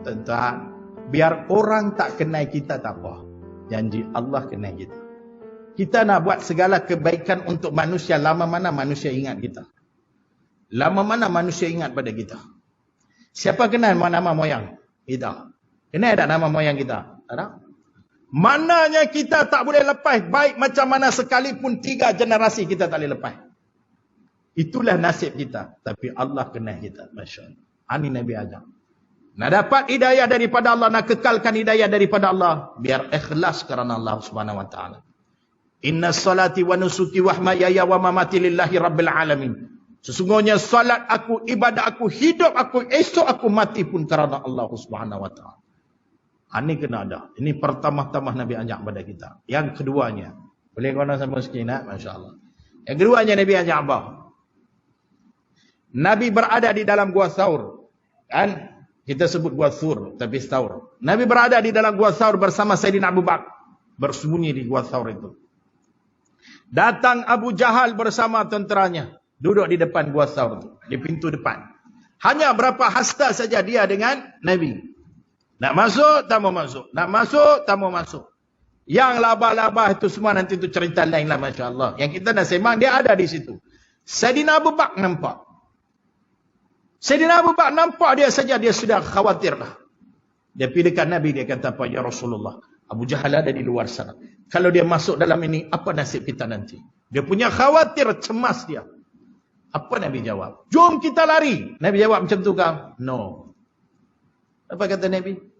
Tuan-tuan, biar orang tak kenal kita tak apa. Janji Allah kenal kita. Kita nak buat segala kebaikan untuk manusia, lama mana manusia ingat kita. Lama mana manusia ingat pada kita. Siapa kenal nama moyang kita? Kenal tak nama moyang kita? Ada? Mananya kita tak boleh lepas. Baik macam mana sekalipun 3 generasi kita tak boleh lepas. Itulah nasib kita. Tapi Allah kenal kita. Masya Allah. Ini Nabi ajak. Nak dapat hidayah daripada Allah, nak kekalkan hidayah daripada Allah, biar ikhlas kerana Allah Subhanahu wa taala. Inna salati wa nusuki wa mahayaya wa mamati lillahi rabbil alamin. Sesungguhnya salat aku, ibadah aku, hidup aku, esok aku mati pun kerana Allah Subhanahu wa taala. Ini kena ada. Ini pertama-tama Nabi ajak pada kita. Yang keduanya, boleh kau nak sama sikit nak? Masya-Allah. Yang keduanya Nabi ajak apa? Nabi berada di dalam gua Thaur. Kan? Kita sebut gua Thur, tapi Thaur. Nabi berada di dalam gua Thaur bersama Sayyidina Abu Bakar. Bersembunyi di gua Thaur itu. Datang Abu Jahal bersama tenteranya. Duduk di depan gua Thaur itu. Di pintu depan. Hanya berapa hasta saja dia dengan Nabi. Nak masuk, tak mau masuk. Nak masuk, tak mau masuk. Yang labah-labah itu semua nanti itu cerita lain lah, Masya Allah. Yang kita nak sembang, dia ada di situ. Sayyidina Abu Bakar nampak. Sayyidina Abu Bakar nampak dia saja, dia sudah khawatir lah. Dia pergi dekat Nabi, dia kata apa? Ya Rasulullah, Abu Jahal ada di luar sana. Kalau dia masuk dalam ini, apa nasib kita nanti? Dia punya khawatir, cemas dia. Apa Nabi jawab? Jom kita lari. Nabi jawab macam tu kau? No. Apa kata Nabi?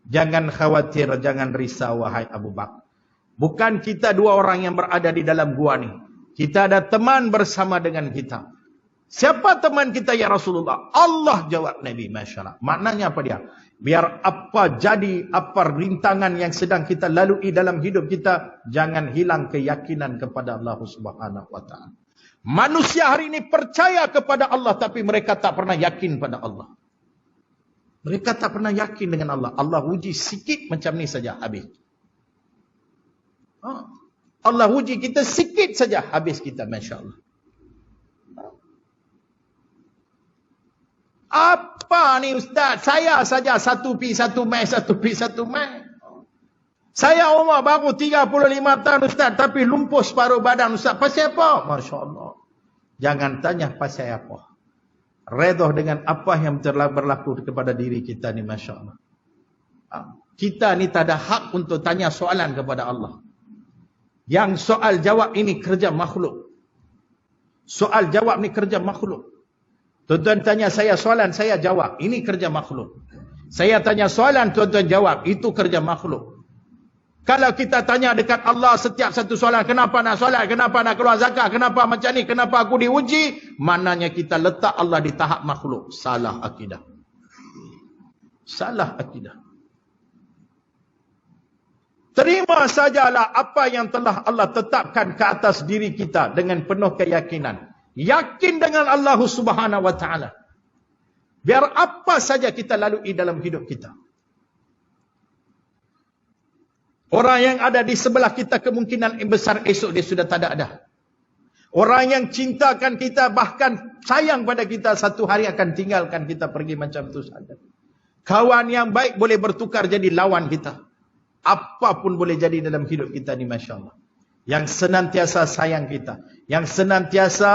Jangan khawatir, jangan risau wahai Abu Bakar. Bukan kita 2 orang yang berada di dalam gua ni. Kita ada teman bersama dengan kita. Siapa teman kita ya Rasulullah? Allah, jawab Nabi. Masya Allah. Maknanya apa dia? Biar apa jadi, apa rintangan yang sedang kita lalui dalam hidup kita, jangan hilang keyakinan kepada Allah Subhanahu wa taala. Manusia hari ini percaya kepada Allah, tapi mereka tak pernah yakin pada Allah. Mereka tak pernah yakin dengan Allah. Allah uji sikit macam ni saja, habis. Allah uji kita sikit saja, habis kita, Masya Allah. Apa ni Ustaz? Saya saja 1 pi 1 mai, 1 pi 1 mai. Saya umur baru 35 tahun Ustaz, tapi lumpuh separuh badan Ustaz. Pasal apa? Masya Allah. Jangan tanya pasal apa. Redha dengan apa yang telah berlaku kepada diri kita ni, Masya Allah. Kita ni tak ada hak untuk tanya soalan kepada Allah. Yang soal jawab ini kerja makhluk. Soal jawab ni kerja makhluk. Tuan-tuan tanya saya soalan, saya jawab. Ini kerja makhluk. Saya tanya soalan, tuan-tuan jawab. Itu kerja makhluk. Kalau kita tanya dekat Allah setiap satu soalan, kenapa nak solat, kenapa nak keluar zakat, kenapa macam ni, kenapa aku diuji, maknanya kita letak Allah di tahap makhluk. Salah akidah. Salah akidah. Terima sajalah apa yang telah Allah tetapkan ke atas diri kita dengan penuh keyakinan. Yakin dengan Allah Subhanahu wa taala. Biar apa saja kita lalui dalam hidup kita. Orang yang ada di sebelah kita kemungkinan yang besar esok dia sudah tak ada. Orang yang cintakan kita, bahkan sayang pada kita, satu hari akan tinggalkan kita pergi macam tu saja. Kawan yang baik boleh bertukar jadi lawan kita. Apapun boleh jadi dalam hidup kita ni, Masya Allah. Yang senantiasa sayang kita, yang senantiasa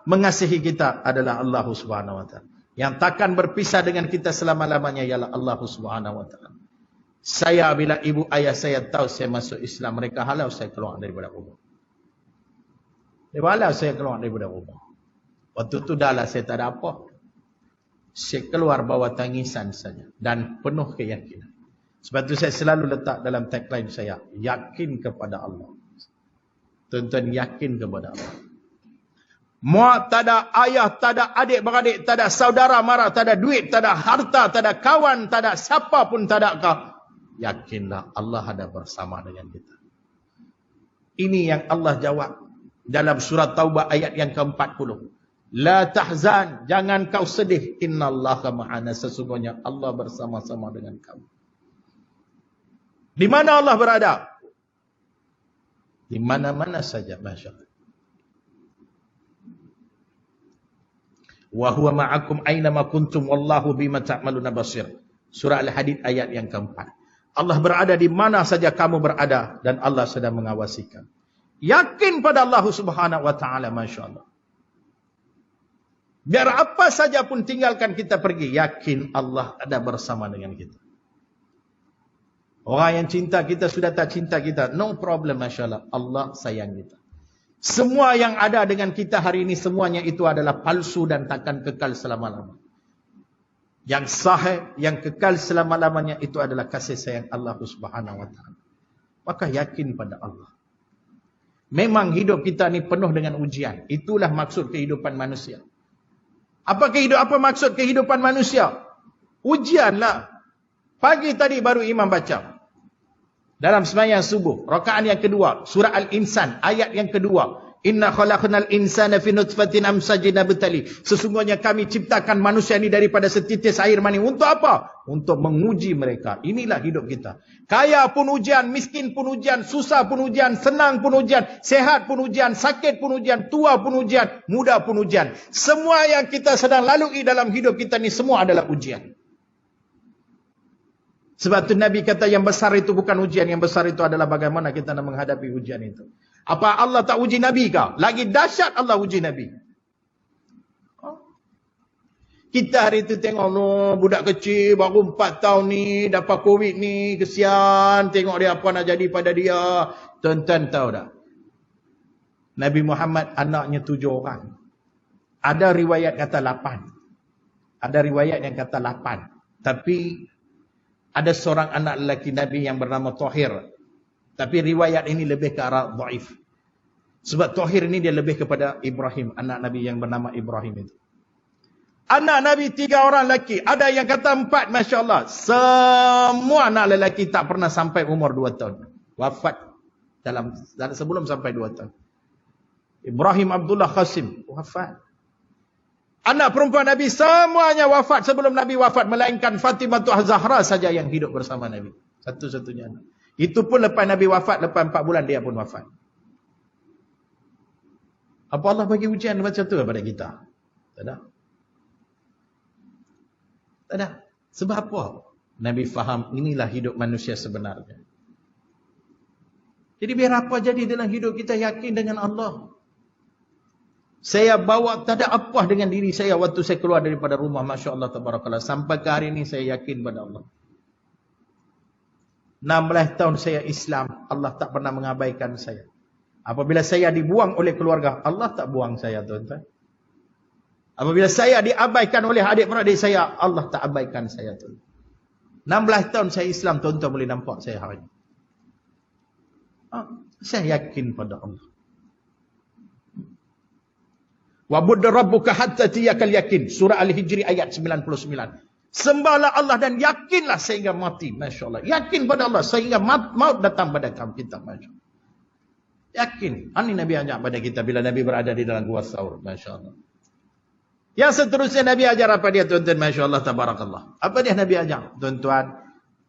mengasihi kita adalah Allah Subhanahu wa taala. Yang takkan berpisah dengan kita selama-lamanya ialah Allah Subhanahu wa taala. Saya bila ibu ayah saya tahu saya masuk Islam, mereka halau saya keluar daripada rumah. Dia halau saya keluar daripada rumah. Waktu tu dah lah saya tak ada apa. Saya keluar bawa tangisan saja dan penuh keyakinan. Sebab tu saya selalu letak dalam tagline saya, yakin kepada Allah. Tuan-tuan yakin kepada Allah. Muak tak ada ayah, tak ada adik-beradik, tak ada saudara mara, tak ada duit, tak ada harta, tak ada kawan, tak ada siapa pun tak ada kau. Yakinlah Allah ada bersama dengan kita. Ini yang Allah jawab dalam surah Taubah ayat yang ke-40. La tahzan, jangan kau sedih. Innallaha ma'ana, sesungguhnya Allah bersama-sama dengan kamu. Di mana Allah berada? Di mana-mana saja, Masya Allah. Wa huwa ma'akum aynama kuntum wallahu bima ta'maluna basir. Surah Al-Hadid ayat yang keempat. Allah berada di mana saja kamu berada dan Allah sedang mengawasi kamu. Yakin pada Allah Subhanahu wa taala, masya-Allah. Biar apa saja pun tinggalkan kita pergi, yakin Allah ada bersama dengan kita. Orang yang cinta kita sudah tak cinta kita, no problem, masya-Allah. Allah sayang kita. Semua yang ada dengan kita hari ini, semuanya itu adalah palsu dan takkan kekal selama-lamanya. Yang sahih, yang kekal selama-lamanya itu adalah kasih sayang Allah Subhanahu wa taala. Maka yakin pada Allah. Memang hidup kita ni penuh dengan ujian. Itulah maksud kehidupan manusia. Apa maksud kehidupan manusia? Ujianlah. Pagi tadi baru imam baca. Dalam sembahyang subuh, rakaat yang kedua, surah Al-Insan, ayat yang kedua. Inna khalaqnal insana fi nutfatin amsajin nabtali. Sesungguhnya kami ciptakan manusia ini daripada setitis air mani. Untuk apa? Untuk menguji mereka. Inilah hidup kita. Kaya pun ujian, miskin pun ujian, susah pun ujian, senang pun ujian, sehat pun ujian, sakit pun ujian, tua pun ujian, muda pun ujian. Semua yang kita sedang lalui dalam hidup kita ini semua adalah ujian. Sebab itu Nabi kata yang besar itu bukan ujian. Yang besar itu adalah bagaimana kita nak menghadapi ujian itu. Apa Allah tak uji Nabi kau? Lagi dahsyat Allah uji Nabi. Kita hari itu tengok budak kecil baru 4 tahun ni dapat COVID ni. Kesian. Tengok dia apa nak jadi pada dia. Tuan-tuan tahu tak? Nabi Muhammad anaknya 7 orang. Ada riwayat kata 8. Ada riwayat yang kata 8. Tapi ada seorang anak lelaki Nabi yang bernama Tahir. Tapi riwayat ini lebih ke arah dhaif. Sebab Tahir ini dia lebih kepada Ibrahim. Anak Nabi yang bernama Ibrahim itu. Anak Nabi 3 orang lelaki. Ada yang kata 4, Masya Allah. Semua anak lelaki tak pernah sampai umur 2 tahun. Wafat dalam sebelum sampai 2 tahun. Ibrahim Abdullah Qasim wafat. Anak perempuan Nabi semuanya wafat sebelum Nabi wafat. Melainkan Fatimah Zahra saja yang hidup bersama Nabi. Satu-satunya anak. Itu pun lepas Nabi wafat, lepas 4 bulan dia pun wafat. Apa Allah bagi ujian macam tu kepada kita? Tak ada. Tak ada. Sebab apa? Nabi faham inilah hidup manusia sebenarnya. Jadi biar apa jadi dalam hidup kita yakin dengan Allah. Saya bawa tak ada apa dengan diri saya waktu saya keluar daripada rumah. Masya Allah tabarakallah. Sampai ke hari ini saya yakin pada Allah. 16 tahun saya Islam. Allah tak pernah mengabaikan saya. Apabila saya dibuang oleh keluarga, Allah tak buang saya, tuan-tuan. Apabila saya diabaikan oleh adik-beradik saya, Allah tak abaikan saya, tuan. 16 tahun saya Islam, tuan-tuan boleh nampak saya hari ini. Saya yakin pada Allah. Wa'bud rabbuka hatta tiyakal yakin. Surah Al-Hijri ayat 99. Sembahlah Allah dan yakinlah sehingga mati. Masya Allah. Yakin pada Allah sehingga maut datang pada kita. Masya Allah. Yakin. Ini Nabi ajak pada kita bila Nabi berada di dalam gua Saur. Masya Allah. Yang seterusnya Nabi ajar apa dia, tuan-tuan? Masya Allah tabarakallah. Apa dia Nabi ajar? Tuan-tuan,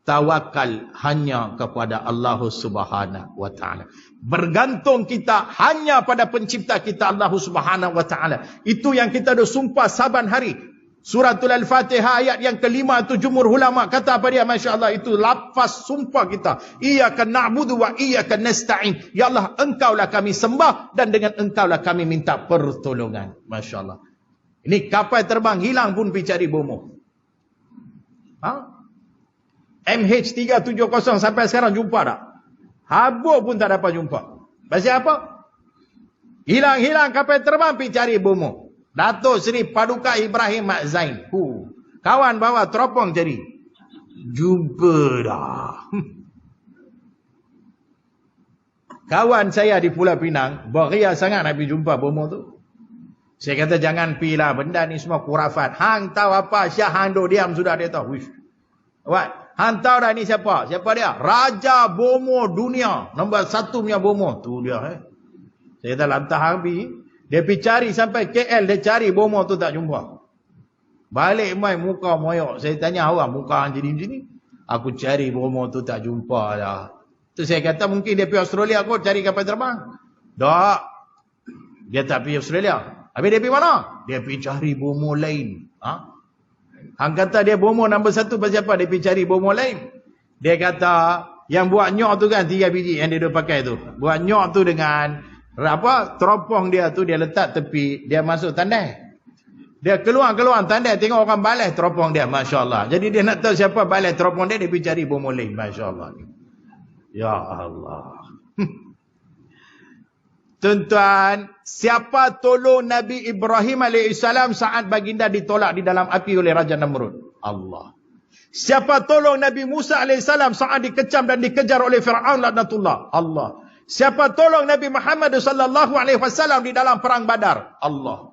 tawakal hanya kepada Allah Subhanahu wa taala. Bergantung kita hanya pada pencipta kita Allah Subhanahu wa taala. Itu yang kita dah sumpah saban hari. Suratul Al-Fatihah ayat yang kelima itu jumhur ulama kata apa dia? Masya Allah, itu lafaz sumpah kita. Iyyaka na'budu wa iyyaka nasta'in. Ya Allah, engkaulah kami sembah dan dengan engkaulah kami minta pertolongan. Masya Allah. Ini kapal terbang hilang pun pergi cari bomo. MH370 sampai sekarang jumpa tak? Habis pun tak dapat jumpa. Pasal apa? Hilang-hilang kapal terbang pergi cari bomo. Datuk Seri Paduka Ibrahim Mak Zain. Kawan bawa teropong cari. Jumpa dah. Kawan saya di Pulau Pinang, beria sangat nak pergi jumpa bomo tu. Saya kata jangan pergi lah, benda ni semua kurafat. Hang tahu apa? Syah Hang do diam sudah dia tahu. Wish. What? Hang tahu dah ni siapa? Siapa dia? Raja bomo dunia. Nombor 1 punya bomo. Tu dia. Saya kata lantah Hang pergi. Dia pergi cari sampai KL, dia cari bomo tu tak jumpa. Balik main muka moyok. Saya tanya awak, muka Hang jadi macam ni? Aku cari bomo tu tak jumpa dah. Tu saya kata mungkin dia pergi Australia kot cari kapal terbang. Tak. Dia tak pergi Australia. Habis dia pergi mana? Dia pergi cari bomo lain. Hang kata dia bomoh nombor 1 pasal apa? Dia pergi cari bomoh lain. Dia kata, yang buat nyok tu kan 3 biji yang dia dah pakai tu. Buat nyok tu dengan teropong dia tu dia letak tepi, dia masuk tandai. Dia keluar tandai, tengok orang balas teropong dia, masya-Allah. Jadi dia nak tahu siapa balas teropong dia, dia pergi cari bomoh lain, masya-Allah. Ya Allah. Tuan-tuan, siapa tolong Nabi Ibrahim AS saat baginda ditolak di dalam api oleh Raja Namrud? Allah. Siapa tolong Nabi Musa AS saat dikecam dan dikejar oleh Fir'aun laknatullah? Allah. Siapa tolong Nabi Muhammad SAW di dalam perang Badar? Allah.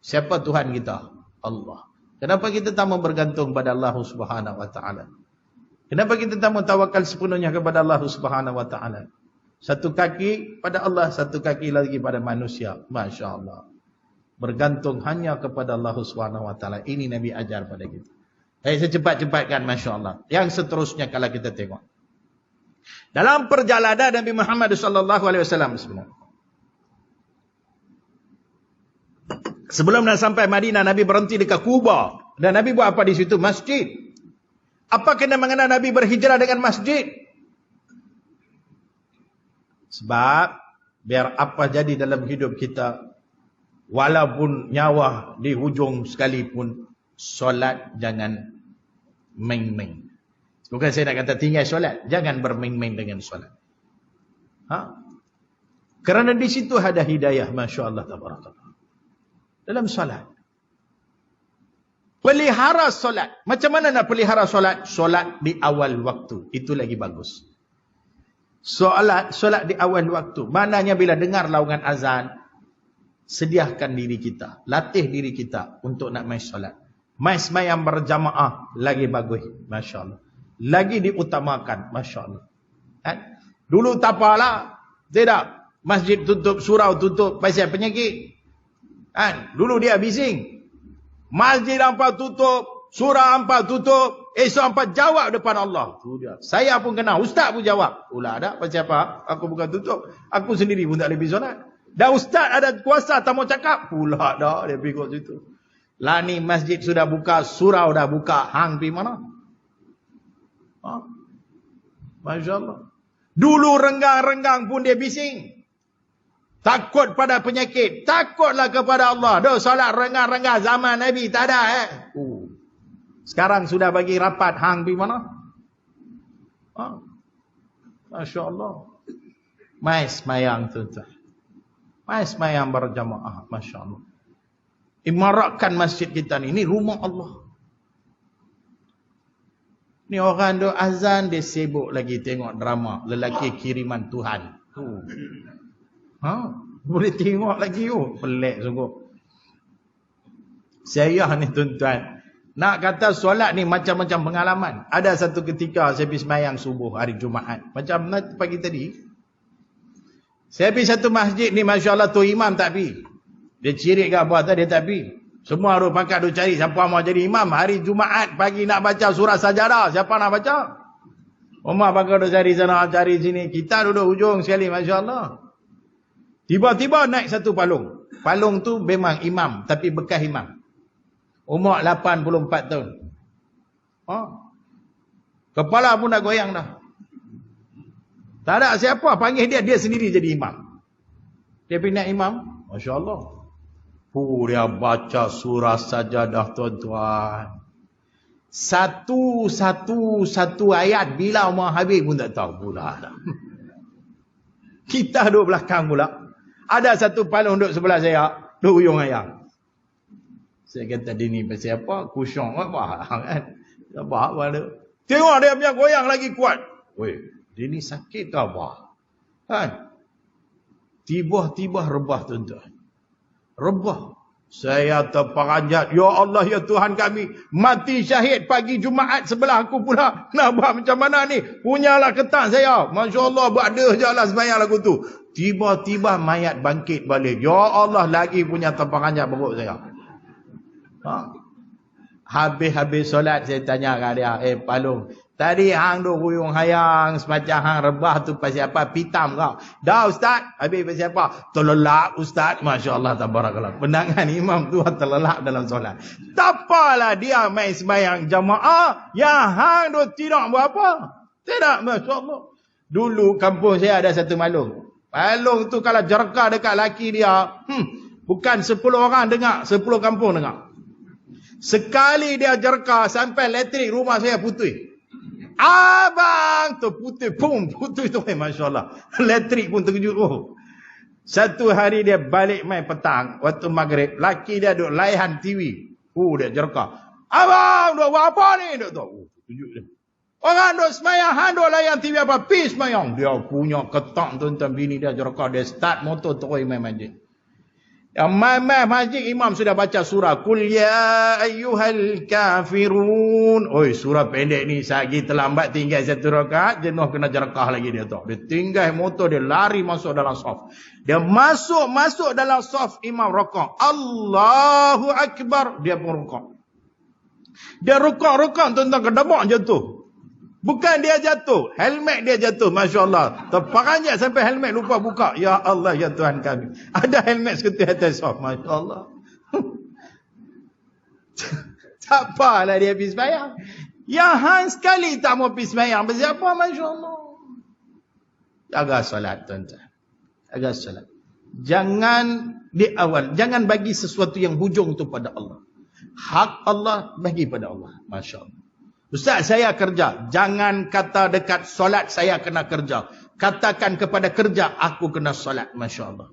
Siapa Tuhan kita? Allah. Kenapa kita tak mau bergantung pada Allah Subhanahu Wa Taala? Kenapa kita tak mau tawakal sepenuhnya kepada Allah Subhanahu Wa Taala? Satu kaki pada Allah, satu kaki lagi pada manusia. Masya Allah. Bergantung hanya kepada Allah Subhanahu Wa Taala. Ini Nabi ajar pada kita. Saya cepat-cepatkan, masya Allah. Yang seterusnya kalau kita tengok. Dalam perjalanan Nabi Muhammad SAW sebenarnya. Sebelum nak sampai Madinah, Nabi berhenti dekat Kuba. Dan Nabi buat apa di situ? Masjid. Apa kena mengena Nabi berhijrah dengan masjid? Sebab biar apa jadi dalam hidup kita, walaupun nyawa di hujung sekalipun, solat jangan main-main. Bukan saya nak kata tinggal solat, jangan bermain-main dengan solat. Kerana di situ ada hidayah, masya-Allah tabarakallah. Dalam solat. Pelihara solat. Macam mana nak pelihara solat? Solat di awal waktu. Itu lagi bagus. Solat di awal waktu. Maknanya bila dengar laungan azan, sediakan diri kita. Latih diri kita untuk nak main solat. Main semayang berjamaah lagi bagus. Masya Allah. Lagi diutamakan. Masya Allah. Dulu tak apalah. Tidak. Masjid tutup, surau tutup. Pasal penyakit. Dulu dia bising. Masjid hampa tutup, surau hampa tutup, esok hampa jawab depan Allah. Tu dia. Saya pun kena, ustaz pun jawab. Ulah ada, pasal apa? Aku bukan tutup. Aku sendiri pun tak boleh pergi solat. Dan ustaz ada kuasa tak mau cakap. Pula dah, dia pergi kat situ. Lah ni masjid sudah buka, surau dah buka. Hang pergi mana? Masya Allah. Dulu renggang-renggang pun dia bising. Takut pada penyakit. Takutlah kepada Allah. Dah solat renggang-renggang zaman Nabi. Tak ada Sekarang sudah bagi rapat. Hang pergi mana? Masya Allah. Mai semayang tuan-tuan. Mai semayang berjamaah. Masya Allah. Imaratkan masjid kita ni. Ini rumah Allah. Ni orang duk azan. Dia sibuk lagi tengok drama. Lelaki kiriman Tuhan. Boleh tengok lagi pelik sungguh. Saya ni tuan-tuan, nak kata solat ni macam-macam pengalaman. Ada satu ketika saya pergi sembahyang subuh hari Jumaat. Macam pagi tadi. Saya pergi satu masjid ni, Masya Allah, tu imam tak pergi. Dia cirik ke apa tak, dia tak pergi. Semua orang pakat duk cari siapa mau jadi imam. Hari Jumaat pagi nak baca surah sajadah. Siapa nak baca? Umar pakat duk cari sana, cari sini. Kita duduk hujung sekali, Masya Allah. Tiba-tiba naik satu palung. Palung tu memang imam, tapi bekas imam. Umur 84 tahun. Kepala pun dah goyang dah. Tak ada siapa panggil dia, dia sendiri jadi imam. Dia pergi naik imam. Masya Allah. Dia baca surah sajadah tuan-tuan. Satu ayat bila mau habis pun tak tahu pula. Kita duduk belakang pula. Ada satu palung duduk sebelah saya. Duduk uyung ayam. Saya kata dia ni pasal apa? Kusyong apa kan? Apa dia? Tengok dia punya goyang lagi kuat. Weh, dia ni sakit ke apa? Kan? Tiba-tiba rebah tuan-tuan. Rebah. Saya terperanjat. Ya Allah, ya Tuhan kami. Mati syahid pagi Jumaat sebelah aku pula. Nak buat macam mana ni? Punyalah ketak saya. Masya Allah, buat dah je lah sembahyang lagu tu. Tiba-tiba mayat bangkit balik. Ya Allah, lagi punya terperanjat perut saya. Habis-habis solat saya tanya kat dia, Palung, tadi hang duk ruyung hayang semacam hang rebah tu pasal apa? Pitam kau. Dah ustaz, habis pasal apa? Terlelap ustaz. Masya-Allah tabarakallah. Pendangan imam tu terlelap dalam solat. Tak apalah dia main sembahyang jamaah, yang hang duk tidak buat apa? Tidak, masya-Allah. Dulu kampung saya ada satu malung. Malung tu kalau jerka dekat laki dia, bukan 10 orang dengar, 10 kampung dengar. Sekali dia jerka sampai elektrik rumah saya putih. Abang tu putih, pum, putih tu, Masya Allah. Elektrik pun terkejut. Oh. Satu hari dia balik main petang, waktu maghrib, laki dia duduk laihan TV. Dia jerka. Abang, duduk buat apa ni? Duduk tu. Terkejut dia. Orang duduk semayang, han duduk layan TV apa? Pergi semayang. Dia punya ketak tuan-tuan bini dia jerka. Dia start motor terus main masjid. Yang main masjid, imam sudah baca surah Qul ya ayyuhal kafirun. Oi, surah pendek ni sagi terlambat tinggal satu rakaat, jenuh kena jerkah lagi dia tu. Dia tinggal motor, dia lari masuk dalam saf. Dia masuk dalam saf, imam rakaat. Allahu akbar, dia pun rakaat. Dia rakaat tuan-tuan kedabak jatuh. Bukan dia jatuh, helmet dia jatuh, Masya Allah. Terperanjat sampai helmet lupa buka. Ya Allah, ya Tuhan kami. Ada helmet seketul atas saf, Masya Allah. Tak apalah dia pergi sembahyang. Yang hang sekali tak mau pergi sembahyang, bersiapa, Masya Allah. Jaga solat, tuan-tuan. Jaga solat. Jangan di awal, jangan bagi sesuatu yang hujung tu pada Allah. Hak Allah bagi pada Allah, Masya Allah. Ustaz, saya kerja. Jangan kata dekat solat saya kena kerja. Katakan kepada kerja, aku kena solat. Masya Allah.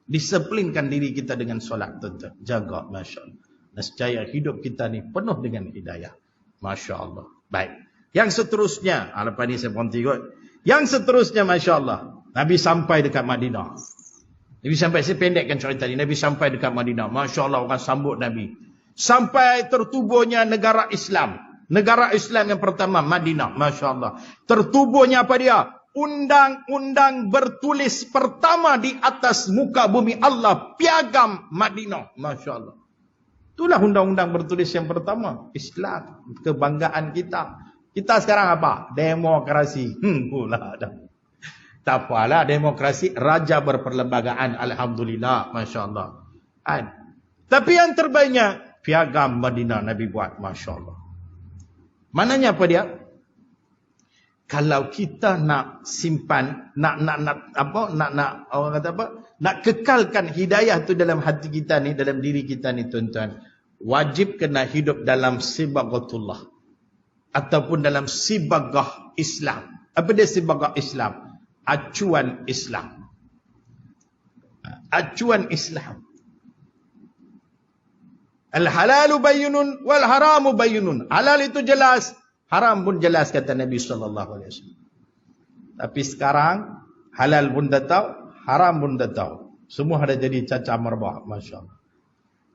Disiplinkan diri kita dengan solat. Tuan-tuan. Jaga. Masya Allah. Nescaya hidup kita ni penuh dengan hidayah. Masya Allah. Baik. Yang seterusnya. Lepas ni saya berhenti kot. Yang seterusnya, Masya Allah. Nabi sampai dekat Madinah. Nabi sampai, saya pendekkan cerita ni. Nabi sampai dekat Madinah. Masya Allah, orang sambut Nabi. Sampai tertubuhnya negara Islam. Negara Islam yang pertama, Madinah. Masya Allah. Tertubuhnya apa dia? Undang-undang bertulis pertama di atas muka bumi Allah. Piagam Madinah. Masya Allah. Itulah undang-undang bertulis yang pertama. Islam. Kebanggaan kita. Kita sekarang apa? Demokrasi. Pula dah. Tak apalah demokrasi. Raja berperlembagaan. Alhamdulillah. Masya Allah. Tapi yang terbaiknya, piagam Madinah Nabi buat, Masya Allah. Maknanya apa dia? Kalau kita nak simpan, orang kata apa? Nak kekalkan hidayah tu dalam hati kita ni, dalam diri kita ni, tuan-tuan, wajib kena hidup dalam sibaghatullah ataupun dalam sibagah Islam. Apa dia sibagah Islam? Acuan Islam. Acuan Islam. Al-halalu bayyinun wal haramu bayyinun. Halal itu jelas, haram pun jelas, kata Nabi sallallahu alaihi wasallam. Tapi sekarang halal pun dah tahu, haram pun dah tahu. Semua ada jadi caca merbah, masya-Allah.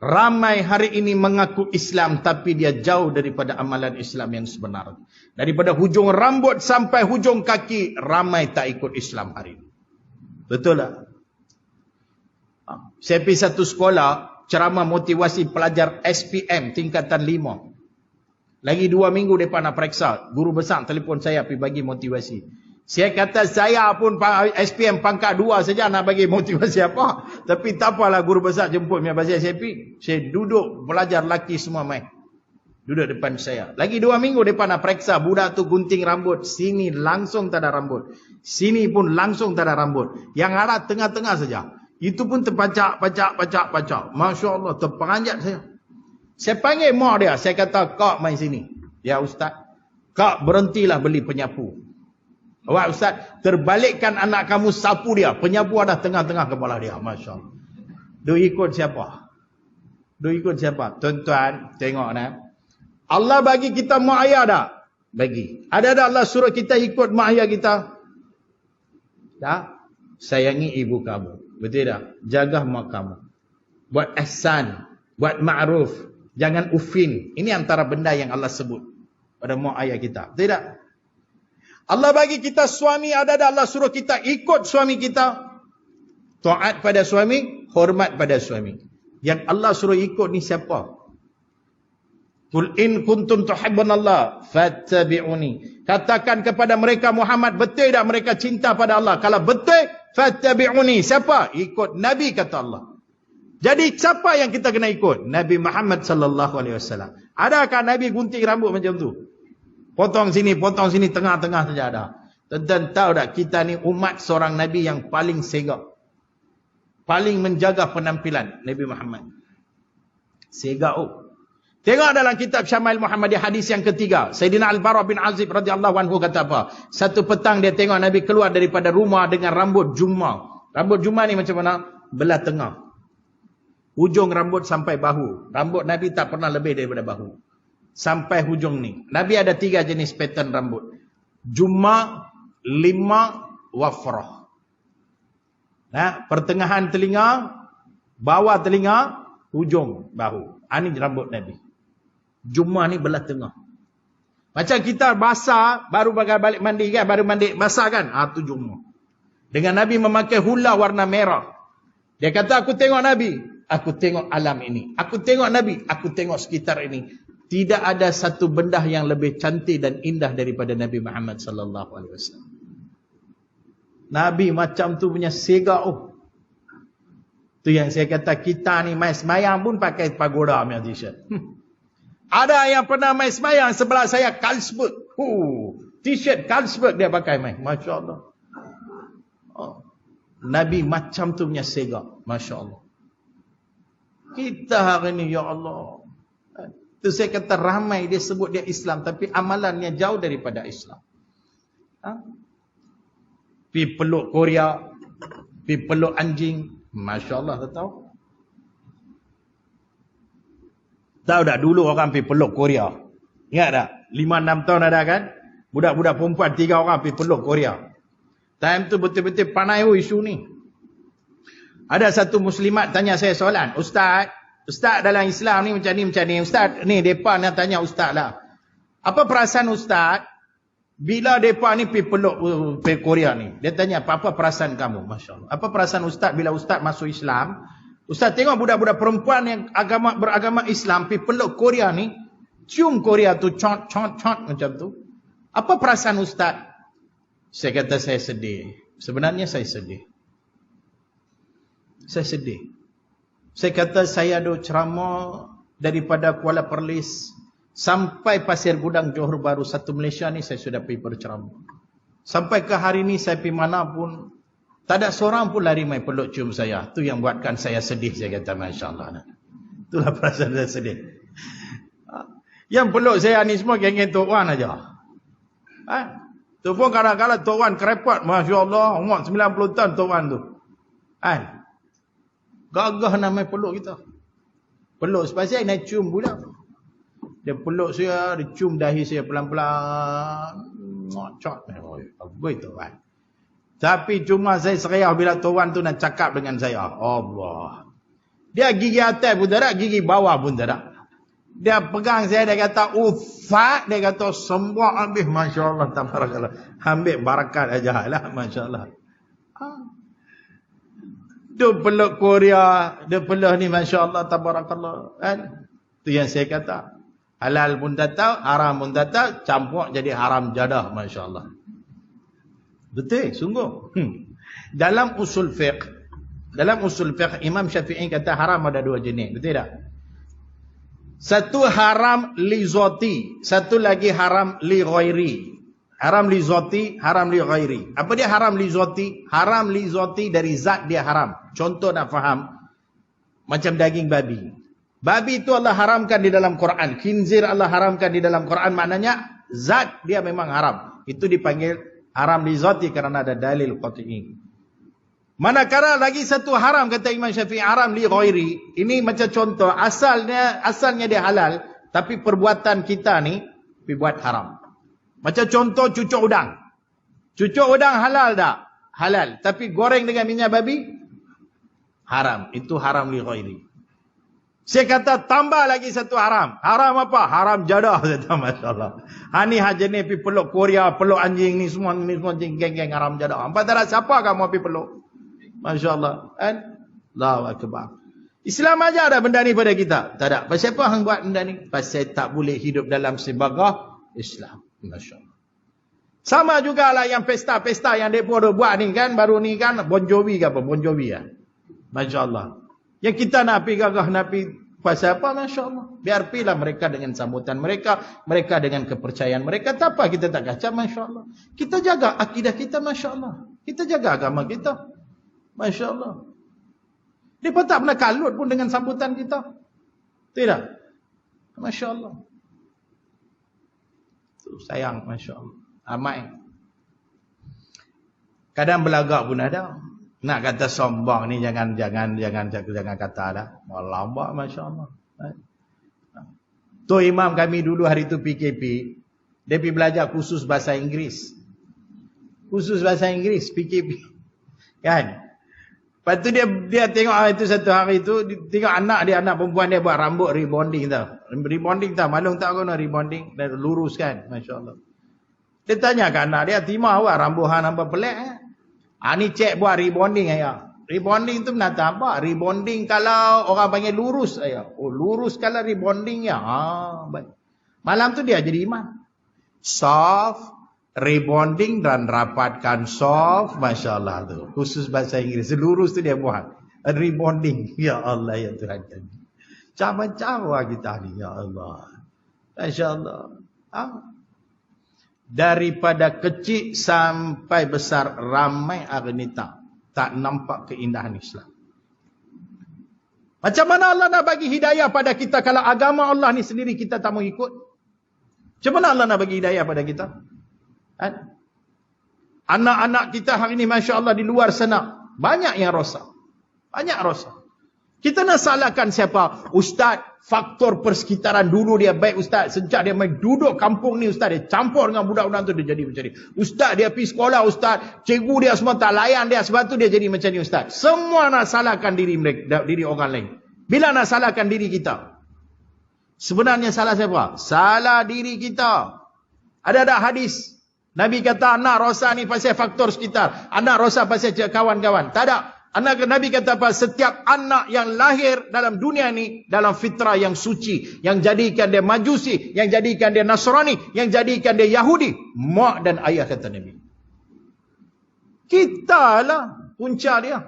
Ramai hari ini mengaku Islam tapi dia jauh daripada amalan Islam yang sebenar. Daripada hujung rambut sampai hujung kaki, ramai tak ikut Islam hari ini. Betul tak? Saya pergi satu sekolah, ceramah motivasi pelajar SPM tingkatan 5. Lagi 2 minggu mereka nak periksa. Guru besar telefon saya pergi bagi motivasi. Saya kata saya pun SPM pangkat 2 saja nak bagi motivasi apa. Tapi tak apalah, guru besar jemput saya pasal saya pergi. Saya duduk, pelajar lelaki semua main. Duduk depan saya. Lagi 2 minggu mereka nak periksa. Budak tu gunting rambut. Sini langsung tak ada rambut. Sini pun langsung tak ada rambut. Yang ada tengah-tengah saja. Itu pun terpacak. Masya Allah, terperanjat saya. Saya panggil mak dia. Saya kata, kak main sini. Ya Ustaz, kak berhentilah beli penyapu. Wah Ustaz, terbalikkan anak kamu sapu dia. Penyapu ada tengah-tengah kepala dia. Masya Allah. Dia ikut siapa? Tuan-tuan, tengok nak. Allah bagi kita mak ayah dah? Bagi. Ada Allah suruh kita ikut mak ayah kita? Tak? Sayangi ibu kamu. Betul tak? Jaga mak kamu. Buat ihsan. Buat ma'ruf. Jangan ufin. Ini antara benda yang Allah sebut pada mak ayah kita. Betul tak? Allah bagi kita suami. Ada Allah suruh kita ikut suami kita. Taat pada suami. Hormat pada suami. Yang Allah suruh ikut ni siapa? Qul in kuntum tuhibbunallah fattabi'uni. Katakan kepada mereka Muhammad, betul tak mereka cinta pada Allah? Kalau betul, fattabi'uni. Siapa? Ikut Nabi, kata Allah. Jadi siapa yang kita kena ikut? Nabi Muhammad sallallahu alaihi wasallam. Adakah Nabi gunting rambut macam tu? Potong sini, tengah-tengah saja ada. Tuan tahu tak, kita ni umat seorang Nabi yang paling segak. Paling menjaga penampilan Nabi Muhammad. Segak. Tengok dalam kitab Syama'il Muhammadiyah hadis yang ketiga. Sayyidina Al-Bara bin Azib radhiyallahu anhu kata apa? Satu petang dia tengok Nabi keluar daripada rumah dengan rambut jumma. Rambut jumma ni macam mana? Belah tengah. Hujung rambut sampai bahu. Rambut Nabi tak pernah lebih daripada bahu. Sampai hujung ni. Nabi ada 3 jenis pattern rambut. Jumma, lima, wafrah. Pertengahan telinga, bawah telinga, hujung bahu. Ini rambut Nabi. Jumma ni belah tengah. Macam kita basah, baru balik mandi kan, baru mandi basah kan. Tu jumma. Dengan Nabi memakai hula warna merah. Dia kata, aku tengok Nabi, aku tengok alam ini. Aku tengok Nabi, aku tengok sekitar ini. Tidak ada satu benda yang lebih cantik dan indah daripada Nabi Muhammad sallallahu alaihi wasallam. Nabi macam tu punya segak. Tu yang saya kata, kita ni mai semayang pun pakai pagoda punya t-shirt. Ada yang pernah mai semayang sebelah saya Carlsberg. T-shirt Carlsberg dia pakai mai. Masya Allah. Nabi macam tu punya segak. Masya Allah. Kita hari ni, ya Allah. Tu saya kata ramai dia sebut dia Islam, tapi amalannya jauh daripada Islam. Pi peluk Korea, pi peluk anjing. Masya Allah, tahu? Tahu tak dulu orang pi peluk Korea? Ingat tak? 5-6 tahun ada kan? Budak-budak perempuan 3 orang pi peluk Korea. Time tu betul-betul panai isu ni. Ada satu muslimat tanya saya soalan. Ustaz dalam Islam ni macam ni. Ustaz, ni mereka nak tanya Ustaz lah. Apa perasaan Ustaz bila mereka ni pergi peluk Korea ni? Dia tanya, apa perasaan kamu? Masya Allah. Apa perasaan Ustaz bila Ustaz masuk Islam? Ustaz tengok budak-budak perempuan yang beragama Islam pergi peluk Korea ni, cium Korea tu, cot macam tu. Apa perasaan Ustaz? Saya kata saya sedih. Sebenarnya saya sedih. Saya sedih. Saya kata saya ada ceramah daripada Kuala Perlis sampai Pasir Gudang Johor Bahru, satu Malaysia ni saya sudah pergi berceramah. Sampai ke hari ni saya pergi mana pun, tak ada seorang pun lari mai peluk cium saya. Tu yang buatkan saya sedih. Saya kata Masya Allah. Itulah perasaan saya sedih. Yang peluk saya ni semua geng-geng Tok Wan aja. Tu pun kadang-kadang Tok Wan kerepot. Masya Allah. Umur 90 tahun Tok Wan tu. Gagah namanya peluk kita. Peluk sepasal nak cium pula. Dia peluk saya, dia cium dahi saya pelan-pelan. Cot. Apa itu kan? Tapi cuma saya seriah bila tuan tu nak cakap dengan saya. Allah. Dia gigi atas pun tak ada, gigi bawah pun tak ada. Dia pegang saya, dia kata ufak, dia kata semua habis. Masya Allah, tabarakallah. Ambil barakat aja lah, Masya Allah. Dia peluk Korea, dia peluk ni, Masya Allah, tabarakallah. Kan? Itu yang saya kata. Halal pun tak tahu, haram pun tak tahu, campur jadi haram jadah, Masya Allah. Betul, sungguh. Dalam usul fiqh, Imam Syafi'i kata haram ada 2 jenis, betul tak? Satu haram li zati, satu lagi haram li ghairi. Haram li zati, haram li ghairi. Apa dia haram li zati? Haram li zati dari zat dia haram. Contoh nak faham, macam daging babi. Babi itu Allah haramkan di dalam Quran. Khinzir Allah haramkan di dalam Quran. Maknanya zat dia memang haram. Itu dipanggil haram li zati kerana ada dalil qat'i. Manakala lagi satu haram, kata Imam Syafi'i, haram li ghairi. Ini macam contoh, asalnya dia halal, tapi perbuatan kita ni buat haram. Macam contoh cucuk udang. Cucuk udang halal tak? Halal. Tapi goreng dengan minyak babi haram. Itu haram li ghairi. Saya kata tambah lagi satu haram. Haram apa? Haram jadah. Masya Allah. Ni jenis pergi peluk Korea, peluk anjing ni semua geng-geng haram jadah. Apa tak ada siapa kamu pergi peluk? Masya Allah. Allahu Akbar. Islam ajar ada benda ni pada kita. Tak ada. Pasal apa hang buat benda ni? Pasal tak boleh hidup dalam sibagah Islam. Masya Allah. Sama jugalah yang pesta-pesta yang mereka buat ni kan. Baru ni kan Bon Jovi ke apa? Bon Jovi ya. Masya Allah. Yang kita nak pergi gagah, nak pergi pasal apa? Masya Allah. Biar pilih mereka dengan sambutan mereka. Mereka dengan kepercayaan mereka. Tak apa kita tak kacau. Masya Allah. Kita jaga akidah kita. Masya Allah. Kita jaga agama kita. Masya Allah. Dia pun tak pernah kalut pun dengan sambutan kita. Tidak. Masya Allah. Sayang. Masya Allah. Amai. Kadang belagak pun ada. Nak kata sombong ni jangan kata dah. Lambak Masya Allah. Tu imam kami dulu hari tu PKP. Dia pergi belajar khusus bahasa Inggeris. Khusus bahasa Inggeris PKP. Kan? Lepas tu dia tengok itu satu hari tu, tengok anak perempuan dia buat rambut rebonding tau. Rebonding tau, malum tak kena rebonding, dan lurus kan, Masya Allah. Dia tanya ke anak dia, Timah buat rambut hang nampak pelik eh? Ni cek buat rebonding ayah. Rebonding tu menata apa? Rebonding kalau orang panggil lurus ayah. Oh lurus kalau rebonding ya. Baik. Malam tu dia jadi imam. Soft. Rebonding dan rapatkan soft. Masya Allah tu. Khusus bahasa Inggeris. Lurus tu dia buat. Rebonding. Ya Allah ya Tuhan kami. Cawa-cawa kita ni. Ya Allah. Masya Allah. Daripada kecil sampai besar. Ramai hari ni tak nampak keindahan Islam. Macam mana Allah nak bagi hidayah pada kita. Kalau agama Allah ni sendiri kita tak mau ikut. Macam mana Allah nak bagi hidayah pada kita? Anak-anak kita hari ini Masya Allah di luar sana banyak yang rosak. Banyak rosak. Kita nak salahkan siapa? Ustaz, faktor persekitaran dulu dia baik Ustaz. Sejak dia main duduk kampung ni Ustaz, dia campur dengan budak-budak tu dia jadi macam ni. Ustaz dia pergi sekolah Ustaz, cikgu dia semua tak layan dia, sebab tu dia jadi macam ni Ustaz. Semua nak salahkan diri mereka, diri orang lain. Bila nak salahkan diri kita? Sebenarnya salah siapa? Salah diri kita. Ada hadis Nabi kata anak rosak ni pasal faktor sekitar. Anak rosak pasal kawan-kawan. Tak ada. Nabi kata apa? Setiap anak yang lahir dalam dunia ni dalam fitrah yang suci, yang jadikan dia Majusi, yang jadikan dia Nasrani, yang jadikan dia Yahudi, mak dan ayah kata Nabi. Kita lah punca dia.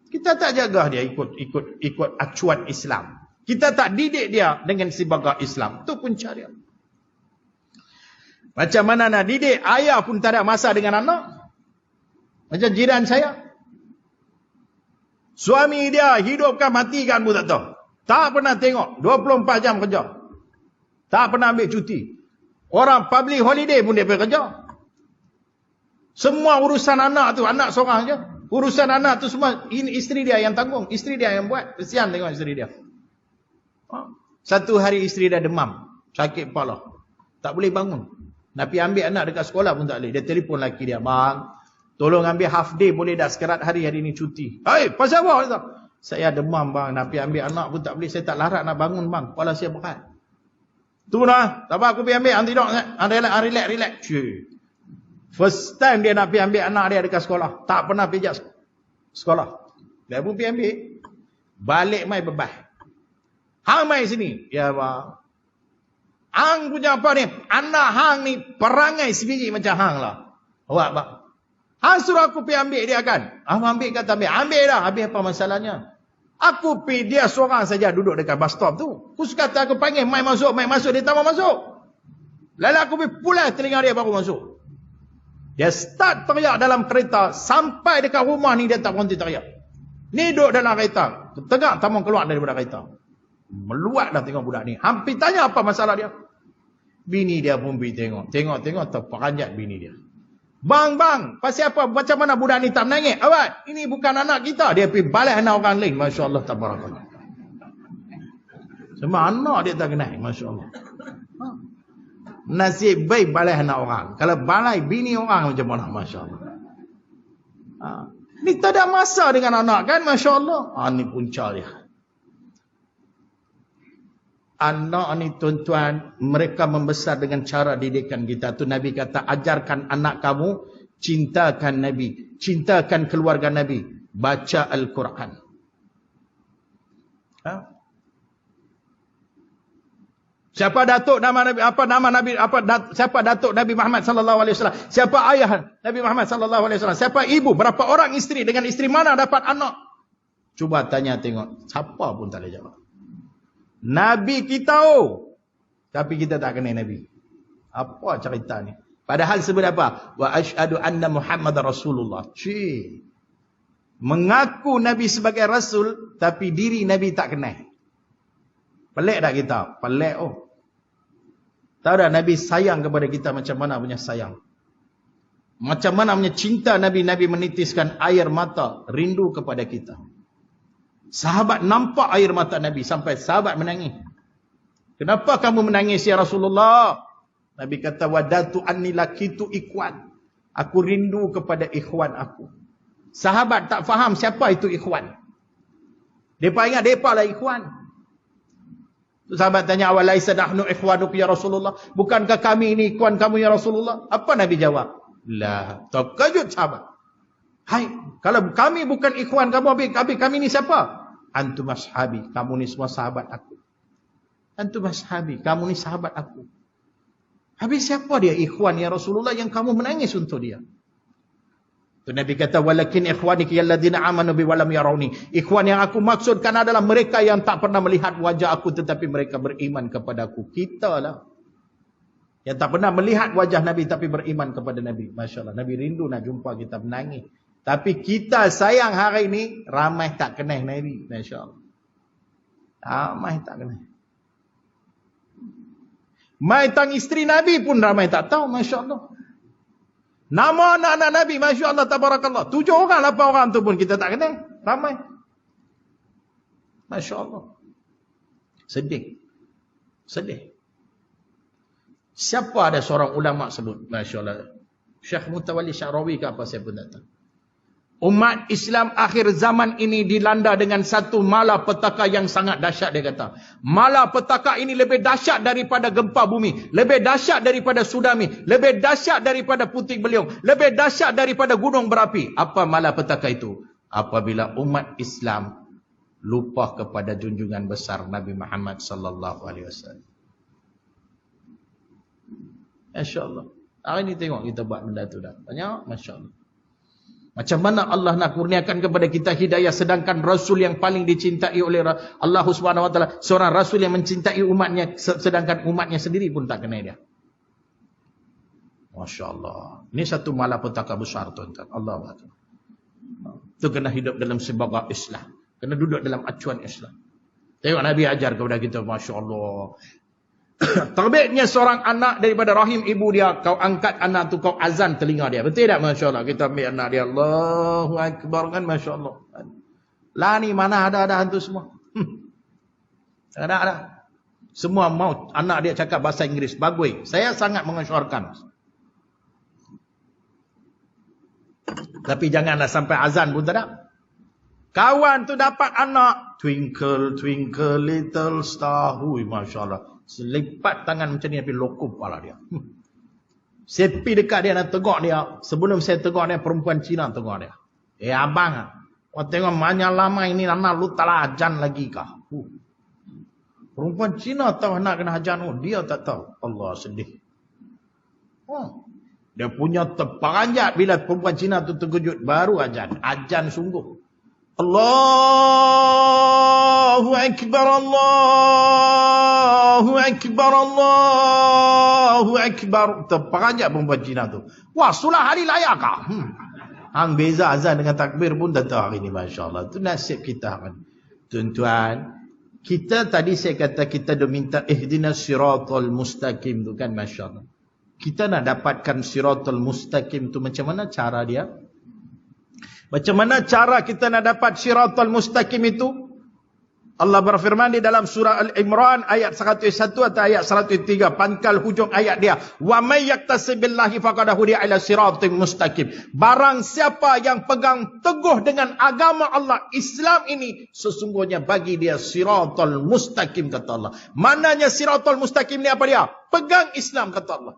Kita tak jaga dia ikut acuan Islam. Kita tak didik dia dengan sibagah Islam. Tu punca dia. Macam mana nak didik? Ayah pun tak ada masa dengan anak. Macam jiran saya. Suami dia hidupkan matikan pun tak tahu. Tak pernah tengok. 24 jam kerja. Tak pernah ambil cuti. Orang public holiday pun dia pergi kerja. Semua urusan anak tu, anak seorang je. Urusan anak tu semua, isteri dia yang tanggung. Isteri dia yang buat. Kesian tengok isteri dia. Satu hari isteri dia demam. Sakit kepala. Tak boleh bangun. Nak pergi ambil anak dekat sekolah pun tak boleh. Dia telefon laki dia. Bang, tolong ambil half day boleh dah, sekerat hari ni cuti. Hai, pasal apa? Saya demam bang, nak pergi ambil anak pun tak boleh. Saya tak larat nak bangun bang. Kepala saya berat. Tu nah, tak apa aku pergi ambil antidot. Relax. First time dia nak pergi ambil anak dia dekat sekolah. Tak pernah pergi sekolah. Dia pun pergi ambil. Balik mai bebas. Hang mai sini. Ya bang. Hang punya apa ni? Anak hang ni perangai sebiji macam hang lah. Awak bang. Hang suruh aku pergi ambil dia kan? Ambil kata ambil. Ambil dah. Habis apa masalahnya? Aku pergi dia seorang saja duduk dekat bus stop tu. Aku kata aku panggil mai masuk. Dia tak mau masuk. Lalu aku pergi pulai telinga dia baru masuk. Dia start teriak dalam kereta. Sampai dekat rumah ni dia tak berhenti teriak. Ni duduk dalam kereta. Tengah tak mau keluar daripada kereta. Meluat dah tengok budak ni. Hampir tanya apa masalah dia. Bini dia pun pergi tengok. Tengok terperanjat bini dia. Bang, pasal apa? Macam mana budak ni tak menangis? Awak, ini bukan anak kita. Dia pergi balas anak orang lain. Masya Allah, tabarakallah. Semua anak dia tak kenal. Masya Allah. Nasib baik balas anak orang. Kalau balai bini orang macam mana? Masya Allah. Ni tak ada masa dengan anak kan? Masya Allah. Ni punca dia. Anak ni tuan-tuan, mereka membesar dengan cara didikan kita. Tu Nabi kata, ajarkan anak kamu, cintakan Nabi. Cintakan keluarga Nabi. baca Al-Quran. Ha? Siapa datuk nama Nabi, apa nama Nabi, siapa datuk Nabi Muhammad sallallahu alaihi wasallam? Siapa ayah Nabi Muhammad sallallahu alaihi wasallam? Siapa ibu? Berapa orang isteri? Dengan isteri mana dapat anak? Cuba tanya tengok, siapa pun tak boleh jawab. Nabi kita tapi kita tak kenal Nabi. Apa cerita ni? Padahal sebut apa? Wa asyhadu anna Muhammadar Rasulullah. Mengaku Nabi sebagai Rasul, tapi diri Nabi tak kenal. Pelik tak kita? Pelik Tahu tak Nabi sayang kepada kita macam mana punya sayang? Macam mana punya cinta Nabi? Nabi menitiskan air mata rindu kepada kita. Sahabat nampak air mata Nabi sampai sahabat menangis. Kenapa kamu menangis ya Rasulullah? Nabi kata wadatu anni lakitu ikhwan. Aku rindu kepada ikhwan aku. Sahabat tak faham siapa itu ikhwan. Depa ingat depa lah ikhwan. Sahabat tanya, awalaisa nahnu ikhwanuk ya Rasulullah? Bukankah kami ini ikhwan kamu ya Rasulullah? Apa Nabi jawab? Lah, terkejut sahabat. Hai, kalau kami bukan ikhwan kamu, kami ni siapa? Antum ashabi, kamu ni semua sahabat aku. Antum ashabi, kamu ni sahabat aku. Habis siapa dia ikhwan ya Rasulullah yang kamu menangis untuk dia? Tu Nabi kata, walakin ikhwaniki alladhina amanu bi walam yarawni. Ikhwan yang aku maksudkan adalah mereka yang tak pernah melihat wajah aku tetapi mereka beriman kepadaku. Kita lah yang tak pernah melihat wajah Nabi tapi beriman kepada Nabi. Masya Allah, Nabi rindu nak jumpa kita, menangis. Tapi kita sayang hari ini ramai tak kenal Nabi. Masya Allah, ramai tak kenal. Mai tang isteri Nabi pun ramai tak tahu. Masya Allah, nama anak-anak Nabi, Masya Allah, tabarakallah. 7 orang, 8 orang tu pun kita tak kenal. Ramai. Masya Allah. Sedih. Sedih. Siapa ada seorang ulama sebut, Masya Allah, Syekh Mutawalli Sya'rawi ke apa, saya pun tak tahu. Umat Islam akhir zaman ini dilanda dengan satu malapetaka yang sangat dahsyat, dia kata. Malapetaka ini lebih dahsyat daripada gempa bumi, lebih dahsyat daripada tsunami, lebih dahsyat daripada puting beliung, lebih dahsyat daripada gunung berapi. Apa malapetaka itu? Apabila umat Islam lupa kepada junjungan besar Nabi Muhammad sallallahu alaihi wasallam. Masya-Allah. Hari ni tengok kita buat benda tu dah. Banyak, masya-Allah. Macam mana Allah nak kurniakan kepada kita hidayah, sedangkan Rasul yang paling dicintai oleh Allah Subhanahu Wa Taala, seorang Rasul yang mencintai umatnya, sedangkan umatnya sendiri pun tak kenal dia. Masya Allah. Ini satu malapetaka besar, tuan-tuan. Allah Akbar. Itu kena hidup dalam sebagai Islam, kena duduk dalam acuan Islam. Tengok Nabi ajar kepada kita, Masya Allah. Terbitnya seorang anak daripada rahim ibu dia, kau angkat anak tu, kau azan telinga dia. Betul tak? Masya Allah. Kita ambil anak dia, Allahu Akbar kan, Masya Allah. Lah ni mana ada hantu semua. Ada. Semua mau anak dia cakap bahasa Inggeris. Bagus. Saya sangat mengesyorkan. Tapi janganlah sampai azan pun tak ada. Kawan tu dapat anak, twinkle, twinkle, little star. Hui, Masya Allah. Selipat tangan macam ni, tapi lokup kepala dia. Saya pergi dekat dia nak tegak dia. Sebelum saya tegak dia, perempuan Cina tegak dia. Abang, kau tengok banyak lama ini anak lu tak ajan lagi kah? Perempuan Cina tahu anak kena ajan. Dia tak tahu. Allah, sedih. Dia punya terperanjat bila perempuan Cina tu terkejut. Baru ajan. Ajan sungguh. Allahu Akbar, Allahu Akbar, Allahu Akbar. Terperanjat perempuan Cina tu. Wah, sulah hari layak kah? Hang beza azan dengan takbir pun tak tahu hari ni, Masya Allah. Itu nasib kita kan. Tuan-tuan, kita tadi saya kata kita dah minta ihdinas siratal mustaqim tu kan, Masya Allah. Kita nak dapatkan siratal mustaqim tu macam mana cara dia? Macam mana cara kita nak dapat siratal mustaqim itu? Allah berfirman di dalam surah Al-Imran ayat 101 atau ayat 103, pangkal hujung ayat dia, wa may yaktasibillahi faqad hudiya ila siratal mustaqim. Barang siapa yang pegang teguh dengan agama Allah, Islam ini, sesungguhnya bagi dia siratal mustaqim, kata Allah. Maknanya siratal mustaqim ni apa dia? Pegang Islam, kata Allah.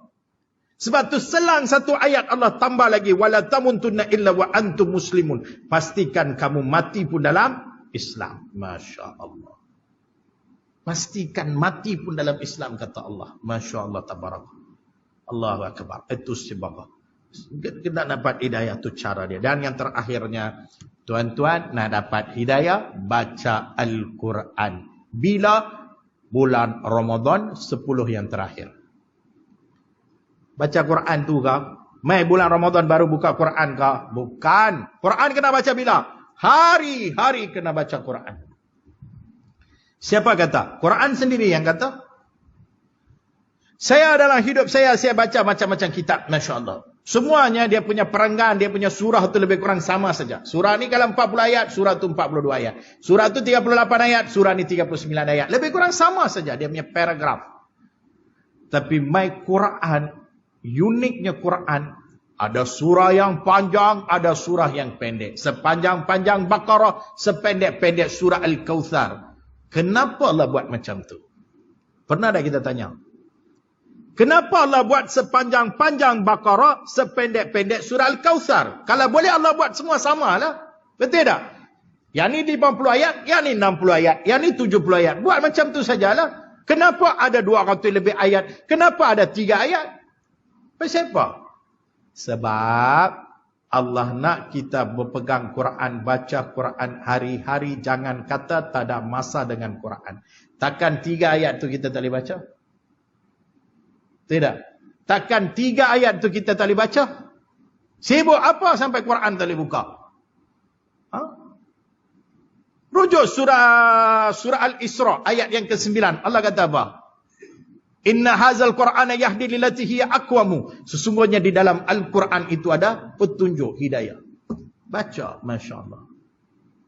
Sebab tu selang satu ayat Allah tambah lagi, wala tamuntunna illa wa antum muslimun. Pastikan kamu mati pun dalam Islam. Masya Allah. Pastikan mati pun dalam Islam, kata Allah. Masya Allah, tabarak. Allahu akbar. Itu sebab kita dapat hidayah, tu cara dia. Dan yang terakhirnya, tuan-tuan nak dapat hidayah, baca Al-Quran. Bila? Bulan Ramadan 10 yang terakhir. Baca Quran tu kah? Mai bulan Ramadan baru buka Quran kah? Bukan. Quran kena baca bila? Hari-hari kena baca Quran. Siapa kata? Quran sendiri yang kata. Saya dalam hidup saya baca macam-macam kitab. Masya Allah. Semuanya dia punya perenggan, dia punya surah tu lebih kurang sama saja. Surah ni kalau 40 ayat, surah tu 42 ayat. Surah tu 38 ayat, surah ni 39 ayat. Lebih kurang sama saja dia punya paragraf. Tapi my Quran, uniknya Quran, ada surah yang panjang, ada surah yang pendek. Sepanjang-panjang Baqarah, sependek-pendek surah Al-Kautsar. Kenapa Allah buat macam tu? Pernah dah kita tanya? Kenapa Allah buat sepanjang-panjang Baqarah, sependek-pendek surah Al-Kautsar? Kalau boleh Allah buat semua sama lah. Betul tak? Yang ni 50 ayat, yang ni 60 ayat, yang ni 70 ayat. Buat macam tu sajalah. Kenapa ada 200 lebih ayat? Kenapa ada 3 ayat? Kenapa? Sebab Allah nak kita berpegang Quran, baca Quran hari-hari. Jangan kata tak ada masa dengan Quran. Takkan 3 ayat tu kita tak boleh baca? Tidak. Takkan 3 ayat tu kita tak boleh baca? Sibuk apa sampai Quran tak boleh buka? Ha? Rujuk surah Al-Isra ayat yang ke-9. Allah kata apa? Inna hazal Qur'ana yahdi lillati hiya aqwamu. Sesungguhnya di dalam Al-Quran itu ada petunjuk hidayah. Baca, masya-Allah.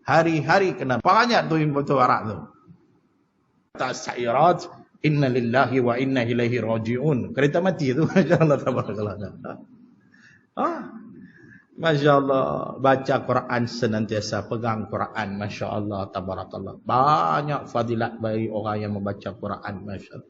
Hari-hari kena banyak tu yang betul Arab tu. Tasairat inna lillahi wa inna ilaihi raji'un. Kereta mati tu, masya-Allah tabarakallah. Masya-Allah, baca Quran senantiasa, pegang Quran, masya-Allah tabarakallah. Banyak fadilat bagi orang yang membaca Quran, masya-Allah.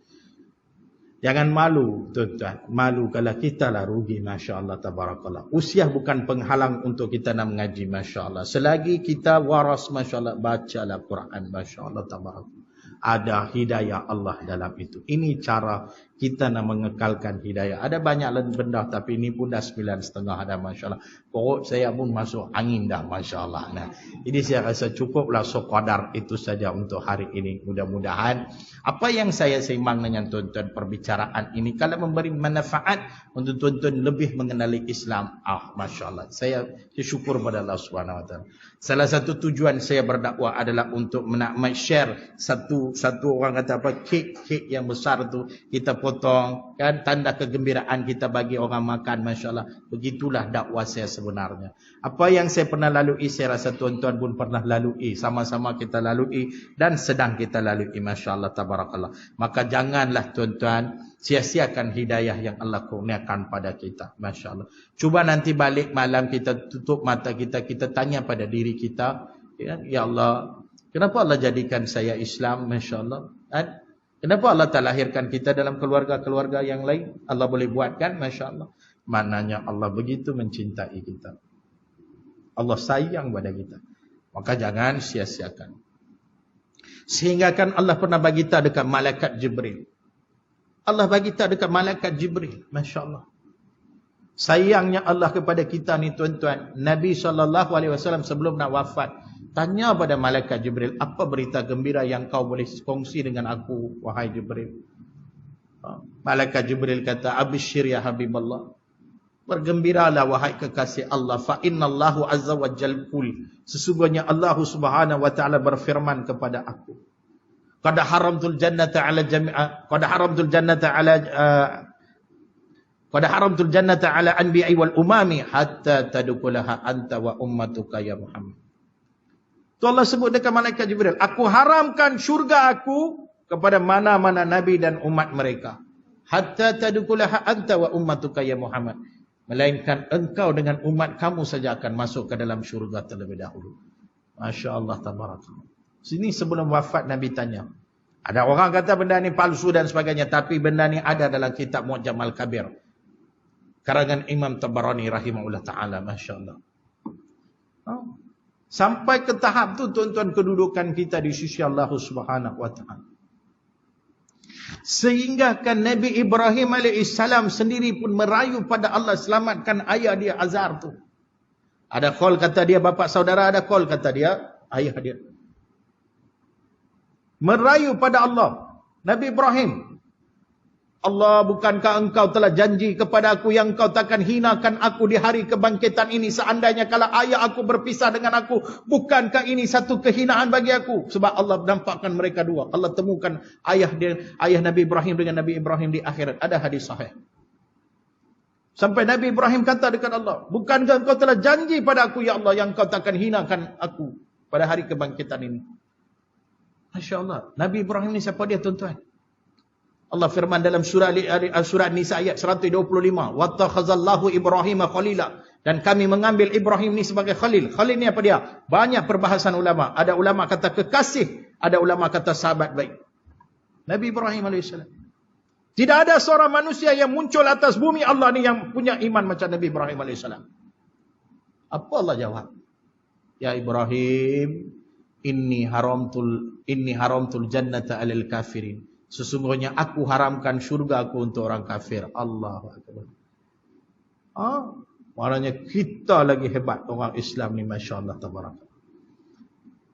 Jangan malu, tuan-tuan. Malu kalau kita lah rugi, masya-Allah tabarakallah. Usia bukan penghalang untuk kita nak mengaji, masya-Allah. Selagi kita waras, masya-Allah, bacalah Quran, masya-Allah tabarakallah. Ada hidayah Allah dalam itu. Ini cara kita nak mengekalkan hidayah. Ada banyak benda, tapi ini pun dah 9.5 ada, masya-Allah. Perut saya pun masuk angin dah, masya-Allah. Nah, ini saya rasa cukuplah sekadar itu saja untuk hari ini. Mudah-mudahan apa yang saya seimbang dengan tuan-tuan perbicaraan ini, kalau memberi manfaat untuk tuan-tuan lebih mengenali Islam, masya-Allah. Saya syukur pada Allah Subhanahu Wa Taala. Salah satu tujuan saya berdakwah adalah untuk share satu orang kata apa, kek yang besar tu kita potong, kan, tanda kegembiraan kita bagi orang makan, masya-Allah. Begitulah dakwah saya sebenarnya. Apa yang saya pernah lalui, saya rasa tuan-tuan pun pernah lalui, sama-sama kita lalui dan sedang kita lalui, masya-Allah tabarakallah. Maka janganlah tuan-tuan sia-siakan hidayah yang Allah kurniakan pada kita, masya-Allah. Cuba nanti balik malam kita tutup mata kita tanya pada diri kita, ya Allah, kenapa Allah jadikan saya Islam, masya-Allah? Kenapa Allah tak lahirkan kita dalam keluarga-keluarga yang lain? Allah boleh buatkan, masya-Allah. Maknanya Allah begitu mencintai kita. Allah sayang pada kita. Maka jangan sia-siakan. Sehingga kan Allah pernah bagi kita dekat malaikat Jibril. Allah bagi kita dekat malaikat Jibril, masya-Allah. Sayangnya Allah kepada kita ni, tuan-tuan. Nabi SAW sebelum nak wafat, tanya pada malaikat Jibril, apa berita gembira yang kau boleh kongsi dengan aku, wahai Jibril? Malaikat Jibril kata, abshir ya Habiballah. Bergembiralah wahai kekasih Allah, fa innallahu azza wa jalla qul. Sesungguhnya Allah Subhanahu wa taala berfirman kepada aku, qad haramtul jannata ala jami'a, qad haramtul jannata ala anbiya'i wal umami hatta tadkhulaha anta wa ummatuka ya Muhammad. Tu Allah sebut dekat malaikat Jibril, aku haramkan syurga aku kepada mana-mana nabi dan umat mereka. Hatta tadkhulaha anta wa ummatuka ya Muhammad. Melainkan engkau dengan umat kamu saja akan masuk ke dalam syurga terlebih dahulu. Masya-Allah tabarakallah. Sini sebelum wafat Nabi tanya. Ada orang kata benda ni palsu dan sebagainya, tapi benda ni ada dalam kitab Mu'jam Al-Kabir. karangan Imam Tabarani rahimahullah ta'ala. Masya Allah. Sampai ke tahap tu tuan-tuan, kedudukan kita di sisi Allah subhanahu wa ta'ala. Sehingga kan Nabi Ibrahim alaihissalam sendiri pun merayu pada Allah selamatkan ayah dia Azar tu. Ada call kata dia bapa saudara, ada call kata dia ayah dia. Merayu pada Allah. Nabi Ibrahim, Allah, bukankah engkau telah janji kepada aku yang engkau takkan hinakan aku di hari kebangkitan ini, seandainya kalau ayah aku berpisah dengan aku, bukankah ini satu kehinaan bagi aku? Sebab Allah menampakkan mereka dua. Allah temukan ayah Nabi Ibrahim dengan Nabi Ibrahim di akhirat. Ada hadis sahih. Sampai Nabi Ibrahim kata dekat Allah, bukankah engkau telah janji pada aku ya Allah yang engkau takkan hinakan aku pada hari kebangkitan ini? Masya Allah. Nabi Ibrahim ni siapa dia tuan-tuan? Allah firman dalam surah Nisa ayat 125, wattakhazallahu Ibrahim khalila, dan kami mengambil Ibrahim ni sebagai khalil. Khalil ni apa dia? Banyak perbahasan ulama. Ada ulama kata kekasih, ada ulama kata sahabat baik. Nabi Ibrahim alaihissalam. Tidak ada seorang manusia yang muncul atas bumi Allah ni yang punya iman macam Nabi Ibrahim alaihissalam. Apa Allah jawab? Ya Ibrahim, inni haramtul jannata alil kafirin. Sesungguhnya aku haramkan syurga aku untuk orang kafir. Allahu Akbar. Maknanya kita lagi hebat orang Islam ni, Masya Allah tabarak.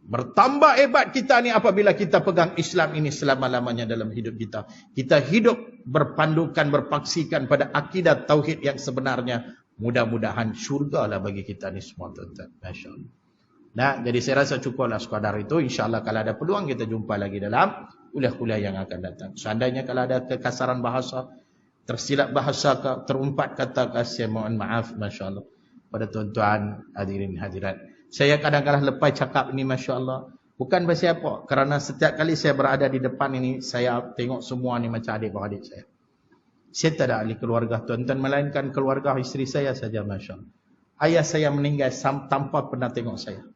Bertambah hebat kita ni apabila kita pegang Islam ini selama-lamanya dalam hidup kita. Kita hidup berpandukan, berpaksikan pada akidah tauhid yang sebenarnya. Mudah-mudahan syurga lah bagi kita ni semua tuan-tuan. Masya Allah. Nah, jadi saya rasa cukuplah sekadar itu. InsyaAllah kalau ada peluang kita jumpa lagi dalam kuliah-kuliah yang akan datang. Seandainya kalau ada kekasaran bahasa, tersilap bahasa, terumpat kata, saya mohon maaf, Masya Allah, pada tuan-tuan hadirin hadirat. Saya kadang-kadang lepas cakap ini, Masya Allah, bukan pasal apa, kerana setiap kali saya berada di depan ini, saya tengok semua ni macam adik-beradik saya. Saya tak ada ahli keluarga tuan-tuan, melainkan keluarga isteri saya saja, Masya Allah. Ayah saya meninggal tanpa pernah tengok saya.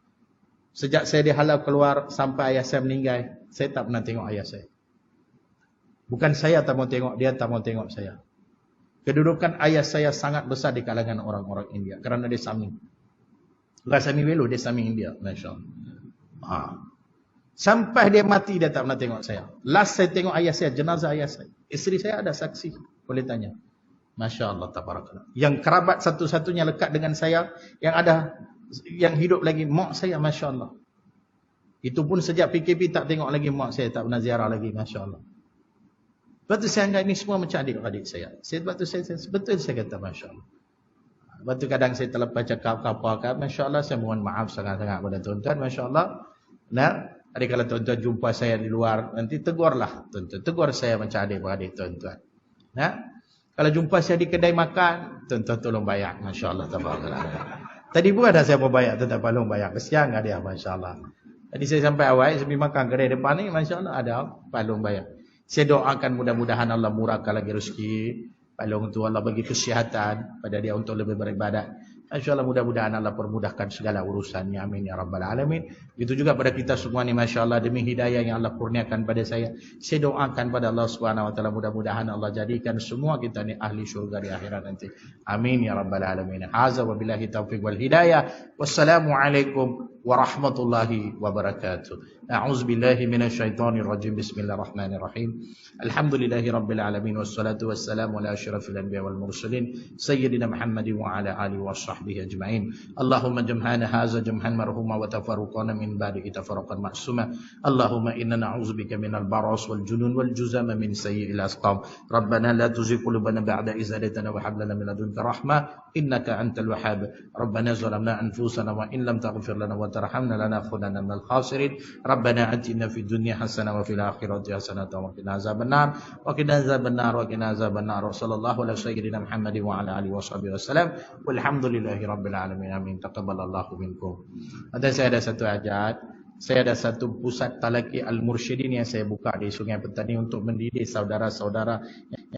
Sejak saya dihalau keluar sampai ayah saya meninggal, saya tak pernah tengok ayah saya. Bukan saya tak mau tengok, dia tak mau tengok saya. Kedudukan ayah saya sangat besar di kalangan orang-orang India. Kerana dia Sami. Bukan Sami Welo, dia Sami India. Masya Allah. Sampai dia mati, dia tak pernah tengok saya. Last saya tengok ayah saya, jenazah ayah saya. Isteri saya ada saksi, boleh tanya. Masya Allah, tabarakallah. Yang kerabat satu-satunya lekat dengan saya, yang hidup lagi, mak saya, Masya Allah. Itu pun sejak PKP tak tengok lagi mak saya, tak pernah ziarah lagi, Masya Allah. Lepas tu saya anggap ini semua macam adik-adik saya. Lepas tu betul saya kata, Masya Allah. Lepas tu kadang saya terlepas cakap apa-apa, Masya Allah, saya mohon maaf sangat-sangat pada tuan-tuan, Masya Allah. Nah, adik kalau tuan-tuan jumpa saya di luar, nanti tegurlah tuan-tuan. Tegur saya macam adik-adik tuan-tuan. Nah, kalau jumpa saya di kedai makan, tuan-tuan tolong bayar, Masya Allah. Tadi pun ada saya berbayar, tetap tolong bayar. Kesian enggak dia, Masya Allah. Tadi saya sampai awal, saya pergi makan kedai depan ni, Masya Allah, ada palung bayar. Saya doakan mudah-mudahan Allah murahkan lagi rezeki. Palung tu Allah bagi kesihatan pada dia untuk lebih beribadat. InsyaAllah mudah-mudahan Allah permudahkan segala urusannya. Amin ya Rabbal Alamin. Itu juga pada kita semua ni, Masya Allah, demi hidayah yang Allah kurniakan pada saya doakan pada Allah Subhanahu Wa Taala, mudah-mudahan Allah jadikan semua kita ni ahli syurga di akhirat nanti. Amin ya Rabbal Alamin. Azza wa billahi taufiq wal hidayah. Wassalamualaikum warahmatullahi wabarakatuh. A'udzubillahi minasyaitonir rajim. Bismillahirrahmanirrahim. Alhamdulillahi rabbil alamin, wassalatu wassalamu ala asyrafil anbiya wal mursalin sayyidina Muhammadin wa ala alihi washabbihi ajma'in. Allahumma jam'ana hadza jam'an marhuma wa tafarruqana min ba'dihi tafarruqan ma'suma. Allahumma inna na'udzubika minal baras wal junun wal juzama min sayyi'il asqam. Rabbana la tuzigh qulubana ba'da idh hadaytana wa hab lana min ladunka rahmah innaka antal wahhab. Rabbana zalamna anfusana wa in lam taghfir lana wa tarhamna lanakunanna minal khasirin. Rabbana atina fid dunya hasanah wa fil akhirati hasanah wa qina azabannar wa qina azabannar wa qina azabannar. Sallallahu ala sayyidina Muhammadin wa ala alihi washabbihi wasallam. Walhamdulillahi rabbil alamin. Amin. Taqabbalallahu minkum. Saya ada satu hajat. Saya ada satu pusat talaqi al-mursyidin yang saya buka di Sungai Petani untuk mendidik saudara-saudara yang